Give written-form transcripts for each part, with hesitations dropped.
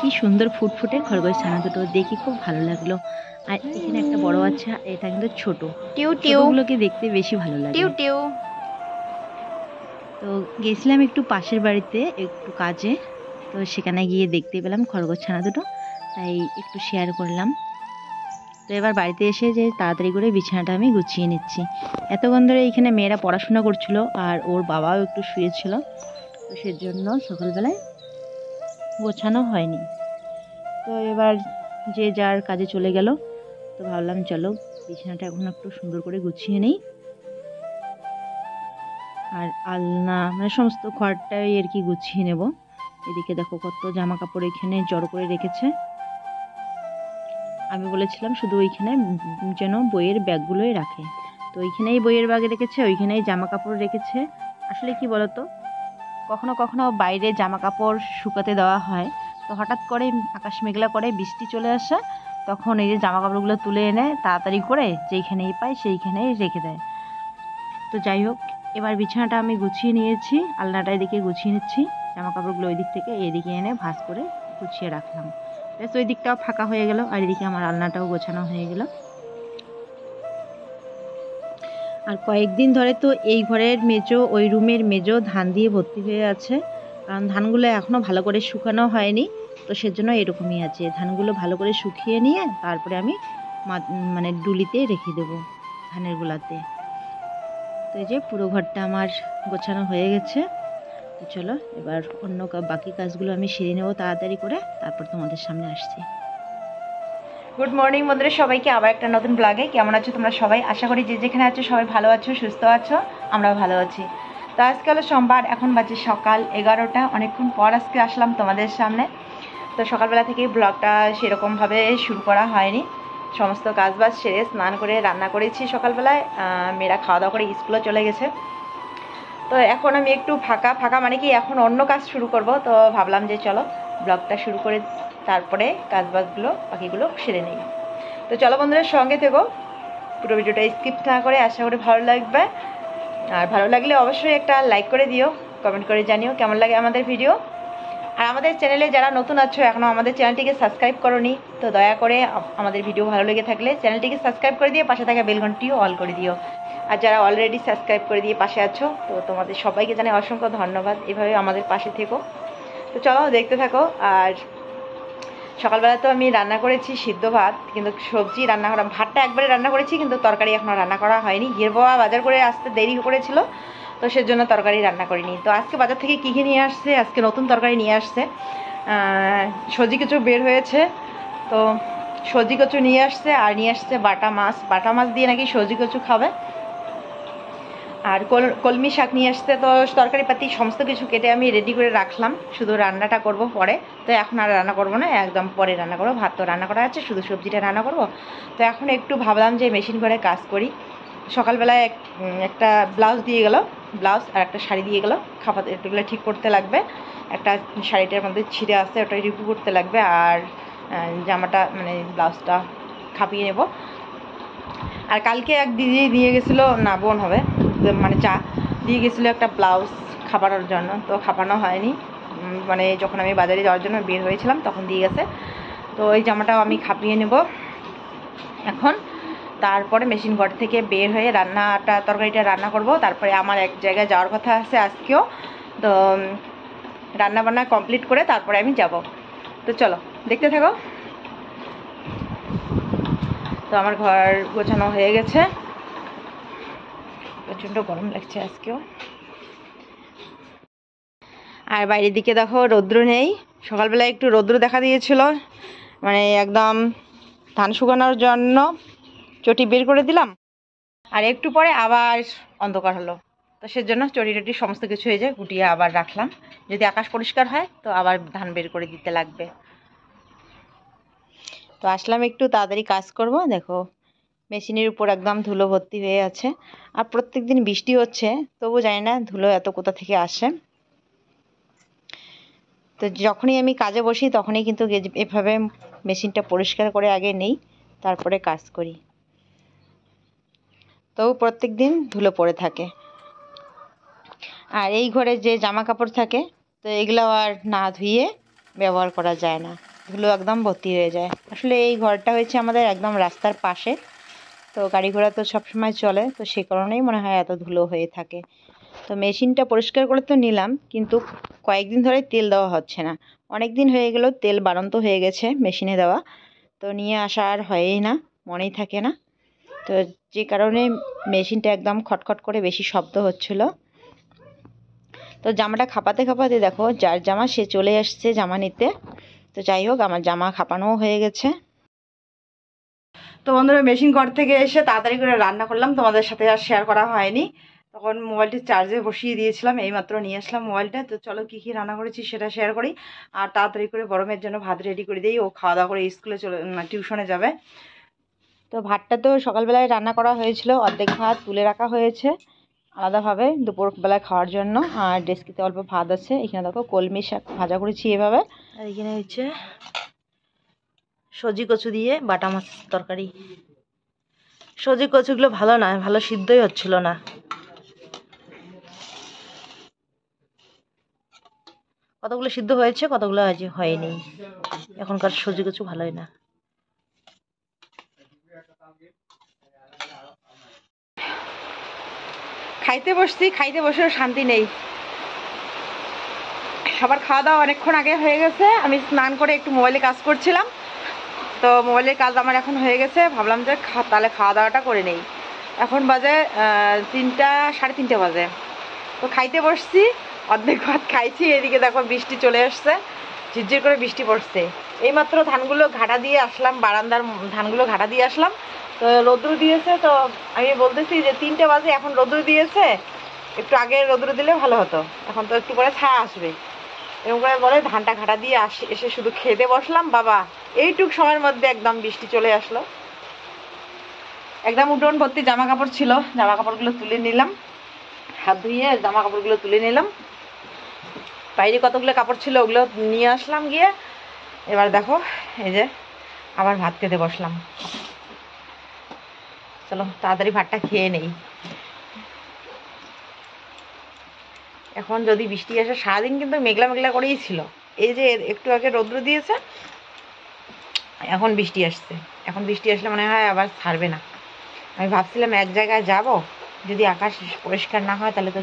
কি সুন্দর ফুটফুটে খরগোশ ছানা দুটো, দেখে খুব ভালো লাগলো। আর এখানে একটা বড় বাচ্চা, এটা কিন্তু ছোট। টিউ টিউ ছোটগুলোকে দেখতে বেশি ভালো লাগে। টিউ টিউ। তো গেছিলাম একটু পাশের বাড়িতে একটু কাজে, তো সেখানে গিয়ে দেখতে পেলাম খরগোশ ছানা দুটো, তাই একটু শেয়ার করলাম। তো এবার বাড়িতে এসে যে তাড়াতাড়ি করে বিছানাটা আমি গুছিয়ে নিচ্ছি। এতক্ষণ ধরে এইখানে মেয়েরা পড়াশোনা করছিল আর ওর বাবাও একটু শুয়েছিল, তো সেজন্য সকালবেলায় গোছানো হয়নি। তো এবার যে যার কাজে চলে গেল, তো ভাবলাম চলো বিছানাটা এখন একটু সুন্দর করে গুছিয়ে নেই। আর আলনা মানে সমস্ত ঘরটাই আর কি গুছিয়ে নেব। এদিকে দেখো কত জামা কাপড় এখানে জড়ো করে রেখেছে। আমি বলেছিলাম শুধু ওইখানে যেন বইয়ের ব্যাগগুলোই রাখে, তো ওইখানেই বইয়ের ব্যাগ রেখেছে, ওইখানেই জামা কাপড় রেখেছে। আসলে কি বলতো, কখনো কখনো বাইরে জামা কাপড় শুকাতে দেওয়া হয়, তো হঠাৎ করে আকাশ মেঘলা করে বৃষ্টি চলে আসে, তখন এই যে জামা কাপড়গুলো তুলে এনে তাড়াতাড়ি করে যেইখানেই পাই সেইখানেই রেখে দেয়। তো যাই হোক, এবার বিছানাটা আমি গুছিয়ে নিয়েছি, আলনাটা এদিকে গুছিয়ে নিচ্ছি, জামা কাপড়গুলো ওই দিক থেকে এদিকে এনে ভাঁজ করে গুছিয়ে রাখলাম। বেশ ওই দিকটাও ফাঁকা হয়ে গেল, আর এদিকে আমার আলনাটাও গোছানো হয়ে গেল। আর কয়েকদিন ধরে তো এই ঘরের মেজো ওই রুমের মেজো ধান দিয়ে ভর্তি হয়ে আছে, কারণ ধানগুলো এখনও ভালো করে শুকানো হয়নি, তো সেজন্য এরকমই আছে। ধানগুলো ভালো করে শুকিয়ে নিয়ে তারপরে আমি মানে ডুলিতে রেখে দেবো ধানের গোলাতে। তো এই যে পুরো ঘরটা আমার গোছানো হয়ে গেছে। তো চলো এবার অন্য বাকি কাজগুলো আমি সেরে নেবো তাড়াতাড়ি করে, তারপর তোমাদের সামনে আসছি। গুড মর্নিং বন্ধুরা, সবাইকে আবার একটা নতুন ব্লগে। কেমন আছো তোমরা সবাই? আশা করি যে যেখানে আছো সবাই ভালো আছো, সুস্থ আছো, আমরাও ভালো আছি। তো আজকে হলো সোমবার, এখন বাজে সকাল 11টা। অনেকক্ষণ পর আজকে আসলাম তোমাদের সামনে। তো সকালবেলা থেকেই ব্লগটা সেরকমভাবে শুরু করা হয়নি। সমস্ত কাজবাজ সেরে স্নান করে রান্না করেছি সকালবেলায়। মেয়েরা খাওয়া দাওয়া করে স্কুলে চলে গেছে। তো এখন আমি একটু ফাঁকা মানে কি এখন অন্য কাজ শুরু করব। তো ভাবলাম যে চলো ব্লগটা শুরু করে তারপরে কাজবাজগুলো বাকিগুলো সেরে নিই। তো চলো বন্ধুদের সঙ্গে থেকো, পুরো ভিডিওটা স্কিপ না করে। আশা করি ভালো লাগবে, আর ভালো লাগলে অবশ্যই একটা লাইক করে দিও, কমেন্ট করে জানিও কেমন লাগে আমাদের ভিডিও। আর আমাদের চ্যানেলে যারা নতুন আছো, এখনও আমাদের চ্যানেলটিকে সাবস্ক্রাইব করোনি, তো দয়া করে আমাদের ভিডিও ভালো লেগে থাকলে চ্যানেলটিকে সাবস্ক্রাইব করে দিয়ে পাশে থাকা বেল ঘন্টিও অল করে দিও। আর যারা অলরেডি সাবস্ক্রাইব করে দিয়ে পাশে আছো, তো তোমাদের সবাইকে জানাই অসংখ্য ধন্যবাদ। এভাবে আমাদের পাশে থেকো। তো চলো দেখতে থাকো। আর সকালবেলা তো আমি রান্না করেছি সিদ্ধ ভাত, কিন্তু সবজি রান্না করা, ভাতটা একবারে রান্না করেছি, কিন্তু তরকারি এখনও রান্না করা হয়নি। গিয়ে বাবা বাজার করে আসতে দেরি করেছিল, তো সেজন্য তরকারি রান্না করিনি। তো আজকে বাজার থেকে কী কী নিয়ে আসছে, আজকে নতুন তরকারি নিয়ে আসছে। সবজি কিছু বের হয়েছে, তো সবজি কচু নিয়ে আসছে, আর নিয়ে আসছে বাটা মাছ দিয়ে নাকি সবজি কচু খাবে। আর কলমি শাক নিয়ে আসতে। তো তরকারি পাতি সমস্ত কিছু কেটে আমি রেডি করে রাখলাম, শুধু রান্নাটা করব পরে। তো এখন আর রান্না করব না, একদম পরে রান্না করবো। ভাত তো রান্না করা আছে, শুধু সবজিটা রান্না করব। তো এখন একটু ভাবলাম যে মেশিন ঘরে কাজ করি। সকালবেলায় একটা ব্লাউজ দিয়ে গেল, ব্লাউজ আর একটা শাড়ি দিয়ে গেল, খাবার এগুলো ঠিক করতে লাগবে। একটা শাড়িটার মধ্যে ছিঁড়ে আসছে, ওটা রিপু করতে লাগবে। আর জামাটা মানে ব্লাউজটা খাপিয়ে নেব। আর কালকে এক দিদি দিয়ে গেছিলো, না বোন হবে, মানে চা দিয়ে গেছিলো একটা ব্লাউজ খাপানোর জন্য, তো খাপানো হয়নি। মানে যখন আমি বাজারে যাওয়ার জন্য বের হয়েছিলাম তখন দিয়ে গেছে। তো ওই জামাটাও আমি খাপিয়ে নেব এখন। তারপরে মেশিন ঘর থেকে বের হয়ে তরকারিটা রান্না করব। তারপরে আমার এক জায়গায় যাওয়ার কথা আছে আজকেও, তো রান্না বান্না কমপ্লিট করে তারপরে আমি যাব। তো চলো দেখতে থাকো। তো আমার ঘর গোছানো হয়ে গেছে, প্রচণ্ড গরম লাগছে আজকেও। আর বাইরের দিকে দেখো রৌদ্র নেই, সকালবেলায় একটু রৌদ্র দেখা দিয়েছিল, মানে একদম ধান শুকানোর জন্য চটি বের করে দিলাম, আর একটু পরে আবার অন্ধকার হলো। তো সেজন্য চটি টটি সমস্ত কিছু হয়ে যায়, গুটিয়ে আবার রাখলাম। যদি আকাশ পরিষ্কার হয় তো আবার ধান বের করে দিতে লাগবে। তো আসলাম একটু তাড়াতাড়ি কাজ করব। দেখো মেশিনের উপর একদম ধুলো ভর্তি হয়ে আছে, আর প্রত্যেক দিন বৃষ্টি হচ্ছে, তবু জানি না ধুলো এত কোথা থেকে আসে। তো যখনই আমি কাজে বসি তখনই কিন্তু এভাবে মেশিনটা পরিষ্কার করে আগে নেই, তারপরে কাজ করি। তবু প্রত্যেক দিন ধুলো পড়ে থাকে। আর এই ঘরে যে জামা কাপড় থাকে, তো এগুলো আর না ধুয়ে ব্যবহার করা যায় না, ধুলো একদম ভর্তি হয়ে যায়। আসলে এই ঘরটা হয়েছে আমাদের একদম রাস্তার পাশে, তো গাড়ি ঘোড়া তো সবসময় চলে, তো সে কারণেই মনে হয় এত ধুলো হয়ে থাকে। তো মেশিনটা পরিষ্কার করে তো নিলাম, কিন্তু কয়েকদিন ধরে তেল দেওয়া হচ্ছে না। অনেক দিন হয়ে গেল, তেল বাড়ন্ত হয়ে গেছে মেশিনে দেওয়া, তো নিয়ে আসা আর হয়ই না, মনেই থাকে না। তো যে কারণে মেশিনটা একদম খটখট করে বেশি শব্দ হচ্ছিল। তো জামাটা খাপাতে খাপাতে দেখো যার জামা সে চলে আসছে জামা নিতে। তো যাই হোক, আমার জামা খাপানোও হয়ে গেছে। তো বন্ধুরা, মেশিন ঘর থেকে এসে তাড়াতাড়ি করে রান্না করলাম, তোমাদের সাথে আর শেয়ার করা হয়নি। তখন মোবাইলটি চার্জে বসিয়ে দিয়েছিলাম, এইমাত্র নিয়ে আসলাম মোবাইলটা। তো চলো কী কী রান্না করেছি সেটা শেয়ার করি, আর তাড়াতাড়ি করে বড়মের জন্য ভাত রেডি করে দিই, ও খাওয়া দাওয়া করে স্কুলে টিউশনে যাবে। তো ভাতটা তো সকালবেলায় রান্না করা হয়েছিল, অর্ধেক ভাত তুলে রাখা হয়েছে আলাদাভাবে দুপুরবেলায় খাওয়ার জন্য। আর ডেস্কিতে অল্প ভাত আছে। এখানে দেখো কলমি শাক ভাজা করেছি এভাবে, আর এখানে হচ্ছে সজি কচু দিয়ে বাটা মাছ তরকারি। সজি কচুগুলো ভালো না, ভালো সিদ্ধই হচ্ছিল না। কতগুলো সিদ্ধ হয়েছে, কতগুলো আজ হয়নি। এখনকার সজি কচু ভালোই না। খাইতে বসছি, খাইতে বসেও শান্তি নেই। সবার খাওয়া দাওয়া অনেকক্ষণ আগে হয়ে গেছে, আমি স্নান করে একটু মোবাইলে কাজ করছিলাম। তো মোবাইলের কাজ আমার এখন হয়ে গেছে, ভাবলাম যে তাহলে খাওয়া দাওয়াটা করে নেই। এখন বাজে 3টা, 3:30 বাজে। তো খাইতে বসছি, অর্ধেক ভাত খাইছি, এদিকে দেখো বৃষ্টি চলে আসছে, ঝিরঝির করে বৃষ্টি পড়ছে। এইমাত্র ধানগুলো ঘাটা দিয়ে আসলাম, বারান্দার ধানগুলো ঘাটা দিয়ে আসলাম। তো রৌদ্র দিয়েছে, তো আমি বলতেছি যে 3টে বাজে, এখন রৌদ্র দিয়েছে, একটু আগে রৌদ্র দিলে ভালো হতো, এখন তো একটু পরে ছায়া আসবে। এরকম করে বলে ধানটা ঘাটা দিয়ে এসে শুধু খেতে বসলাম, বাবা এইটুক সময়ের মধ্যে একদম বৃষ্টি চলে আসলো। একদম উঠোন ভর্তি জামা কাপড় ছিল, জামা কাপড়গুলো তুলে নিলাম, হাত ধুয়ে জামা কাপড়গুলো তুলে নিলাম। বাইরে কতগুলো কাপড় ছিল ওগুলো নিয়ে আসলাম গিয়ে। এবার দেখো এই যে আবার ভাত খেতে বসলাম। চলো তাড়াতাড়ি ভাতটা খেয়ে নেই। এখন যদি বৃষ্টি আসে, সারাদিন কিন্তু মেঘলা মেঘলা করেই ছিল। এই যে একটু আগে রৌদ্র দিয়েছে, এখন বৃষ্টি আসছে। এখন বৃষ্টি আসলে মনে হয় আবার ছাড়বে না। আমি ভাবছিলাম এক জায়গায় যাব, যদি আকাশ পরিষ্কার না হয় তাহলে তো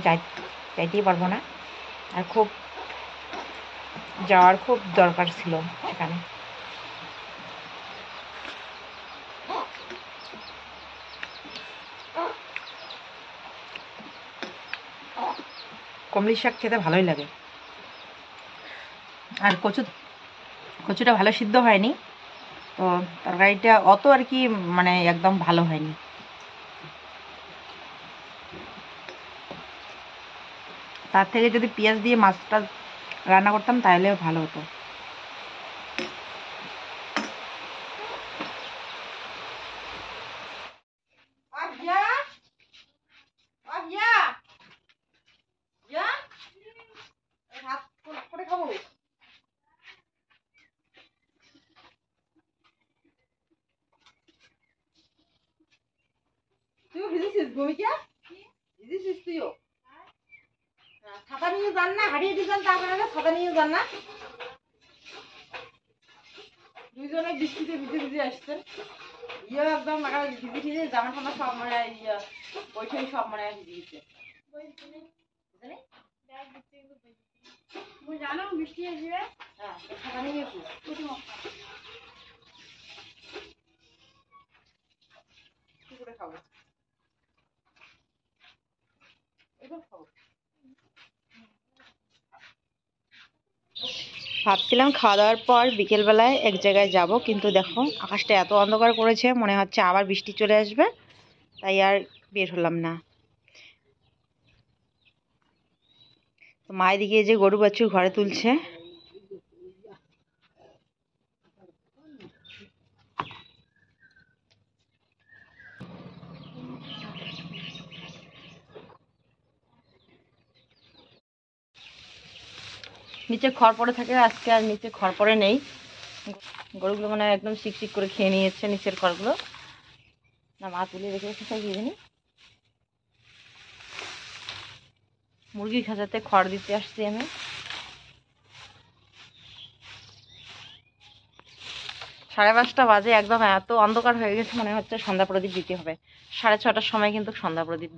যাইতেই পারবো না। আর খুব যাওয়ার খুব দরকার ছিল সেখানে। কমলি শাক খেতে ভালোই লাগে। আর কচুটা ভালো সিদ্ধ হয়নি, তো তরকারিটা অত আর কি মানে একদম ভালো হয়নি। তার থেকে যদি পেঁয়াজ দিয়ে মাছটা রান্না করতাম তাহলেও ভালো হতো। তুইও ভিজেছিস ভূমিকা? ভিজেছিস তুইও? ছাতা নিয়ে যান না, হারিয়ে দিবেন, তারপরে ছাতা নিয়ে যান না। দুইজনে বৃষ্টিতে ভিজে ভিজে আসছেন। ইয়ে একদম ভিজে ভিজে জামা টামা সব মানে ইয়ে বইটাই সব মানে ভিজে গেছে। জানো বৃষ্টি আসবে? হ্যাঁ, ছাতা নিয়ে গেছি। কি করে খাবো? এবার খাবো। ভাবছিলাম খাওয়া দাওয়ার পর বিকেলবেলায় এক জায়গায় যাব, কিন্তু দেখো আকাশটা এত অন্ধকার করেছে, মনে হচ্ছে আবার বৃষ্টি চলে আসবে, তাই আর বের হলাম না। তো মা এদিকে যে গরু বাছুর ঘরে তুলছে। নিচে খড় পড়ে থাকে, আজকে আর নিচে খড় পড়ে নেই। গরুগুলো মানে একদম শিকশিক করে খেয়ে নিয়েছে নিচের খড়গুলো। না মা তুলে রেখে এসেছে কি জানি। মুরগির খাঁচাতে খড় দিতে আসছি আমি। 5:30 বাজে, একদম এত অন্ধকার হয়ে গেছে, মনে হচ্ছে সন্ধ্যা প্রদীপ দিতে হবে। 6:30টার সময় কিন্তু সন্ধ্যা প্রদীপ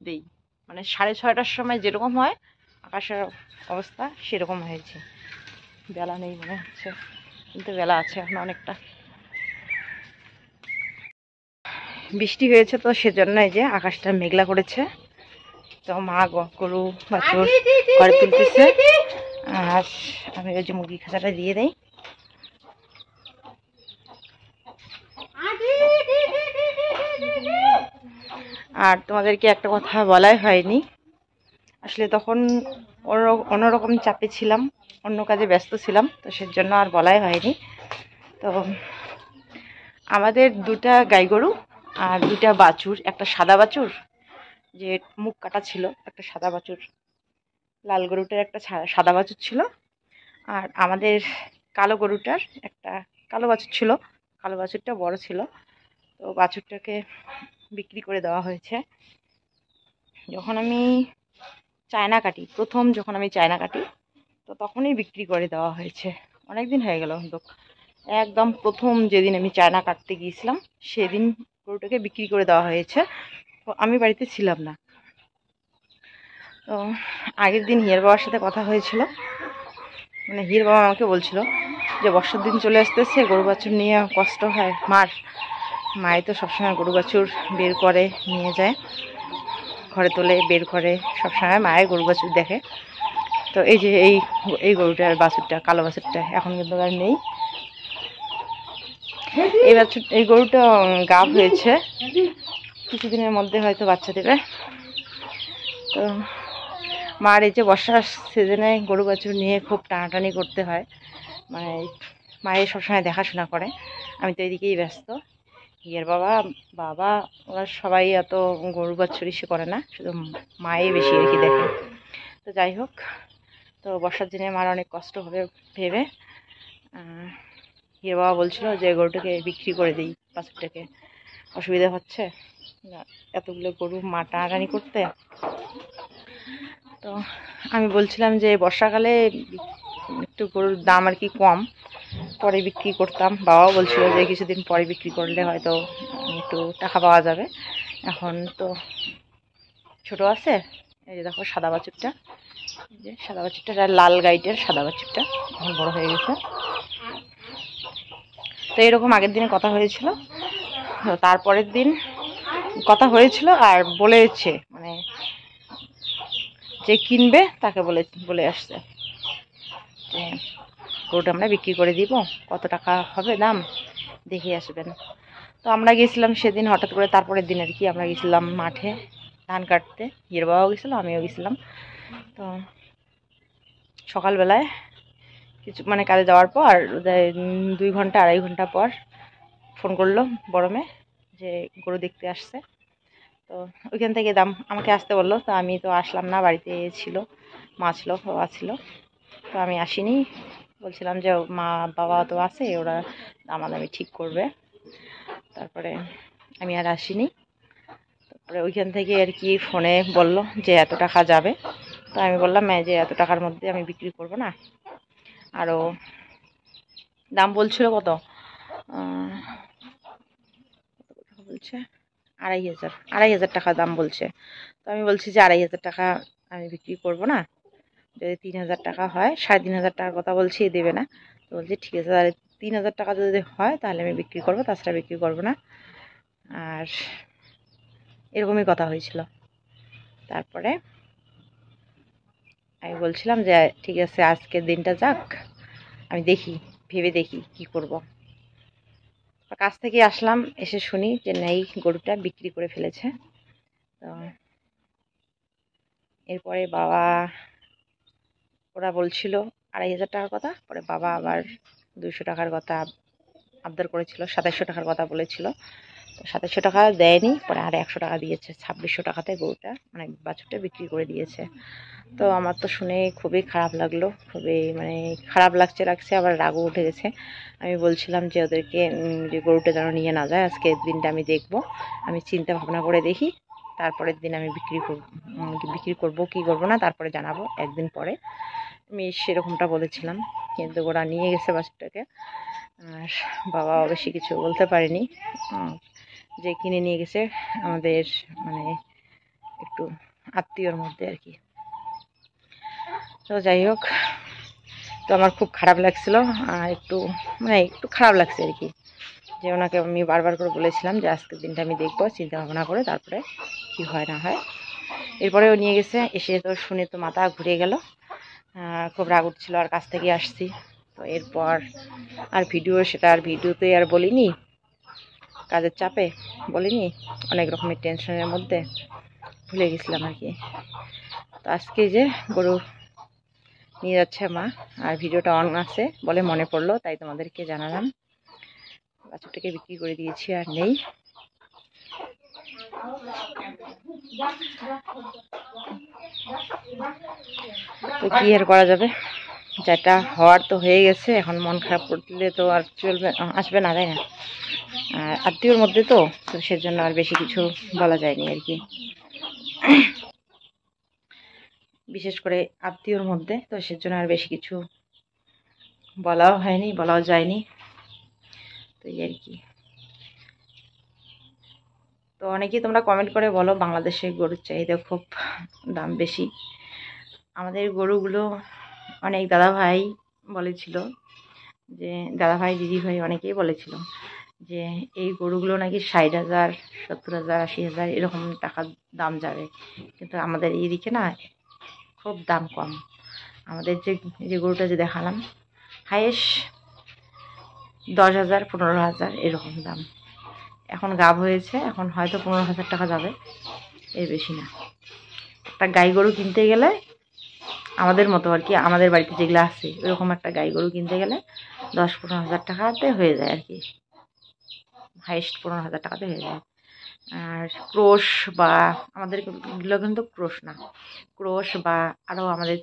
দিই, মানে 6:30টার সময় যেরকম হয় আকাশের অবস্থা সেরকম হয়েছে। বেলা নেই মনে হচ্ছে, কিন্তু বেলা আছে এখন অনেকটা। বৃষ্টি হয়েছে তো সেজন্য এই যে আকাশটা মেঘলা করেছে। তো মা গরু বাছুর ঘরে তুলতেছে, আর আমি ওই যে মুরগি খাঁচাটা দিয়ে দেই। আর তোমাদেরকে একটা কথা বলাই হয়নি, আসলে তখন অন্যরকম চাপে ছিলাম, অন্য কাজে ব্যস্ত ছিলাম, তো সেজন্য আর বলাই হয়নি। তো আমাদের 2টা গাই গরু আর 2টা বাছুর, একটা সাদা বাছুর যে মুখ কাটা ছিল, একটা সাদা বাছুর, লাল গরুটার একটা সাদা বাছুর ছিল, আর আমাদের কালো গরুটার একটা কালো বাছুর ছিল। কালো বাছুরটা বড় ছিল, তো বাছুরটাকে বিক্রি করে দেওয়া হয়েছে। যখন আমি চায়না কাটি, যখন আমি চায়না কাটি, তো তখনই বিক্রি করে দেওয়া হয়েছে। অনেক দিন হয়ে গেল, কিন্তু একদম প্রথম যেদিন আমি চায়না কাটতে গিয়েছিলাম সেদিন গরুটাকে বিক্রি করে দেওয়া হয়েছে। তো আমি বাড়িতে ছিলাম না। তো আগের দিন হিয়ার বাবার সাথে কথা হয়েছিল, মানে হিয়ার বাবা আমাকে বলছিল যে বর্ষার দিন চলে আসতেছে, গরু বাছুর নিয়ে কষ্ট হয় মায়ে তো সবসময় গরু বাছুর বের করে নিয়ে যায়, ঘরে তোলে, বের করে, সবসময় মায়ের গরু বাছুর দেখে। তো এই যে এই গরুটার বাছুরটা, কালো বাছুরটা এখন কিন্তু আর নেই। এই গরুটা গাভ হয়েছে, কিছুদিনের মধ্যে হয়তো বাচ্চা দেবে। তো মার এই যে বর্ষার সিজনে গরু বাছুর নিয়ে খুব টানাটানি করতে হয়, মানে মায়ের সবসময় দেখাশোনা করে। আমি তো এদিকেই ব্যস্ত। হিয়ার বাবা ওরা সবাই এত গরু বাছুর ইসে করে না, শুধু মায়ে বেশি আর কি দেখে। তো যাই হোক, তো বর্ষার দিনে মার অনেক কষ্ট হবে ভেবে হিয়ার বাবা বলছিল যে গরুটাকে বিক্রি করে দিই, বাছুরটাকে, অসুবিধা হচ্ছে এতগুলো গরু মা টানাটানি করতে। তো আমি বলছিলাম যে বর্ষাকালে একটু গরুর দাম আর কি কম, পরে বিক্রি করতাম। বাবাও বলছিল যে কিছুদিন পরে বিক্রি করলে হয়তো একটু টাকা পাওয়া যাবে। এখন তো ছোট আছে, এই যে দেখো সাদা বাছুরটা, যে সাদা বাছুরটা, লাল গাইটের সাদা বাছুরটা এখন বড় হয়ে গেছে। তো এরকম আগের দিনে কথা হয়েছিল, তারপরের দিন কথা হয়েছিল আর বলেছে, মানে যে কিনবে তাকে বলে আসছে যে গরুটা আমরা বিক্রি করে দিব, কত টাকা হবে দাম দেখে আসবেন। তো আমরা গেছিলাম সেদিন হঠাৎ করে, তারপরের দিন আর কি আমরা গেছিলাম মাঠে ধান কাটতে, হিয়ার বাবাও গেছিলাম, আমিও গেছিলাম। তো সকালবেলায় কিছু মানে কাজে যাওয়ার পর 2 ঘন্টা 2.5 ঘন্টা পর ফোন করলো বড় মেয়ে যে গরু দেখতে আসছে। তো ওইখান থেকে আমাকে আসতে বললো, তো আমি তো আসলাম না, বাড়িতে ছিল, মা ছিল, বাবা ছিল, তো আমি আসিনি। বলছিলাম যে মা বাবা তো আছে, ওরা দামাদামি ঠিক করবে। তারপরে আমি আর আসিনি। তারপরে ওইখান থেকে আর কি ফোনে বললো যে এত টাকা যাবে। তো আমি বললাম যে এত টাকার মধ্যে আমি বিক্রি করব না। আরও দাম বলছিল কত, বলছে 2,500 টাকা দাম বলছে। তো আমি বলছি যে 2,500 টাকা আমি বিক্রি করব না, যদি 3,000 টাকা হয়, 3,500 টাকার কথা বলছি, দেবে না। তো বলছি ঠিক আছে, তাহলে 3,000 টাকা যদি হয় তাহলে আমি বিক্রি করবো, তাছাড়া বিক্রি করবো না। আর এরকমই কথা হয়েছিল। তারপরে আমি বলছিলাম যে ঠিক আছে আজকের দিনটা যাক, আমি ভেবে দেখি কি করব। কাছ থেকে আসলাম, এসে শুনি যে নেই, গরুটা বিক্রি করে ফেলেছে। তো এরপরে ওরা বলছিল 2,500 টাকার কথা, পরে বাবা আবার 200 টাকার কথা আবদার করেছিল, 2700 টাকার কথা বলেছিল। তো 2700 টাকা দেয়নি, পরে আর 100 টাকা দিয়েছে, 2600 টাকাতে গরুটা মানে বাছুরটা বিক্রি করে দিয়েছে। তো আমার তো শুনে খুবই খারাপ লাগলো, খুবই মানে খারাপ লাগছে, আবার রাগও উঠে গেছে। আমি বলছিলাম যে ওদেরকে যে গরুটা যেন নিয়ে না যায়, আজকের দিনটা আমি দেখব, আমি চিন্তা ভাবনা করে দেখি, তারপরের দিন আমি বিক্রি করব কি করব না তারপরে জানাবো, একদিন পরে। আমি সেরকমটা বলেছিলাম, কিন্তু ওরা নিয়ে গেছে বাছুরটাকে। আর বাবাও বেশি কিছু বলতে পারেনি। যে কিনে নিয়ে গেছে আমাদের মানে একটু আত্মীয়র মধ্যে আর কি। তো যাই হোক, তো আমার খুব খারাপ লাগছিল, একটু মানে একটু খারাপ লাগছে আর কি, যে ওনাকে আমি বারবার করে বলেছিলাম যে আজকের দিনটা আমি দেখবো চিন্তা ভাবনা করে, তারপরে কি হয় না হয়। এরপরেও নিয়ে গেছে, এসে তো শুনে তো মাথা ঘুরে গেল, খুব রাগ উঠছিল, আর কাছ থেকে আসছি। তো এরপর আর সেটা আর ভিডিওতে আর বলিনি, কাজের চাপে বলিনি, অনেক রকমের টেনশনের মধ্যে ভুলে গেছিলাম আর কি। তো আজকে যে গরু নিয়ে যাচ্ছে মা, আর ভিডিওটা অন আছে বলে মনে পড়লো, তাই তোমাদেরকে জানালাম। বাছুরটাকে বিক্রি করে দিয়েছি, আর নেই। তো কি আর করা যাবে, যেটা হওয়ার তো হয়ে গেছে। এখন মন খারাপ করলে তো আর চলবে, আসবে না, তাই না? আর আত্মীয়র মধ্যে তো সেজন্য আর বেশি কিছু বলা যায়নি আর কি, বিশেষ করে আত্মীয়র মধ্যে তো সেজন্য আর বেশি কিছু বলাও হয়নি, বলাও যায়নি। তো এই আর কি। তো অনেকেই তোমরা কমেন্ট করে বলো বাংলাদেশে গরুর চাহিদা খুব দাম বেশি। আমাদের গরুগুলো অনেক দাদাভাই বলেছিল, যে দাদাভাই দিদিভাই অনেকেই বলেছিল যে এই গরুগুলো নাকি 60,000, 70,000, 80,000 এরকম টাকার দাম যাবে, কিন্তু আমাদের এইদিকে না খুব দাম কম। আমাদের যে গরুটা যে দেখালাম, হাইয়েস্ট 10,000, 15,000 এরকম দাম। এখন গাভ হয়েছে, এখন হয়তো 15,000 টাকা যাবে, এর বেশি না। একটা গাই গরু কিনতে গেলে আমাদের মতো আর কি, আমাদের বাড়িতে যেগুলো আছে ওইরকম একটা গাই গরু কিনতে গেলে 10-15,000 টাকাতে হয়ে যায় আর কি, হাইয়েস্ট 15,000 টাকাতে হয়ে যায়। আর ক্রোশ বা আমাদের এগুলো কিন্তু ক্রোশ না, ক্রোশ বা আরও আমাদের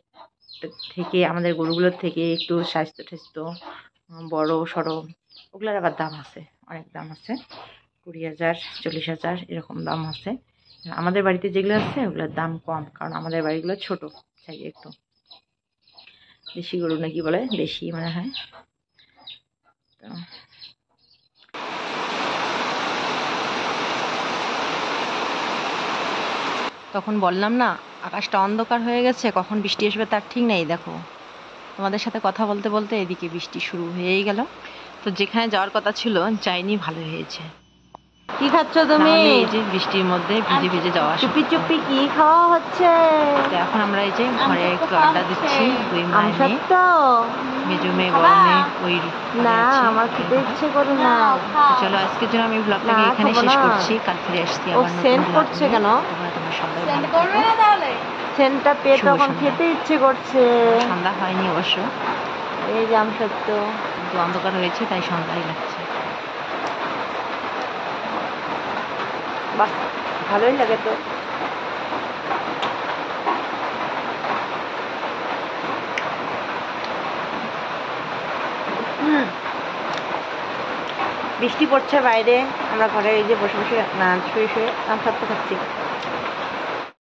থেকে, আমাদের গরুগুলোর থেকে একটু স্বাস্থ্য বড় সড়ো, ওগুলোর আবার দাম আছে, অনেক দাম আছে, 20,000, 40,000 এরকম দাম আছে। আমাদের বাড়িতে যেগুলো আছে ওগুলোর দাম কম, কারণ আমাদের বাড়িগুলো ছোট সাইজে, একটু দেশি গরু নাকি বলে, দেশি মনে হয়। তো তখন বললাম না আকাশটা অন্ধকার হয়ে গেছে, কখন বৃষ্টি আসবে তার ঠিক নেই। দেখো তোমাদের সাথে কথা বলতে বলতে এদিকে বৃষ্টি শুরু হয়েই গেল। তো যেখানে যাওয়ার কথা ছিল যাইনি, ভালো হয়েছে। কি খাচ্ছ তুমি? এই যে বৃষ্টির মধ্যে ভিজে ভিজে যাওয়া, চুপি চুপি কি খাওয়া হচ্ছে? এখন আমরা এই যে ঘরে একটু আড্ডা দিচ্ছি, দুই মায়ের মেয়ে, মেজো মেয়ে বড় মেয়ে ওই না, আমার খেতে ইচ্ছে করে না। চলো আজকের জন্য আমি ব্লগটাকে এখানে শেষ করছি, কাল ফিরে আসছি আবার নতুন সেন্ট করছে কেন? তোমরা সবাই ভালো থাকো। সেন্টটা পেয়ে তখন খেতে ইচ্ছে করছে। সন্ধ্যা হয়নি অবশ্য, এই জাম সত্য, কিন্তু অন্ধকার হয়েছে তাই সন্ধ্যাই লাগছে। বাহ, ভালোই লাগে তো। বৃষ্টি পড়ছে বাইরে, আমরা ঘরে এই যে বসে বসে না শুয়ে শুয়ে আম সত্য খাচ্ছি।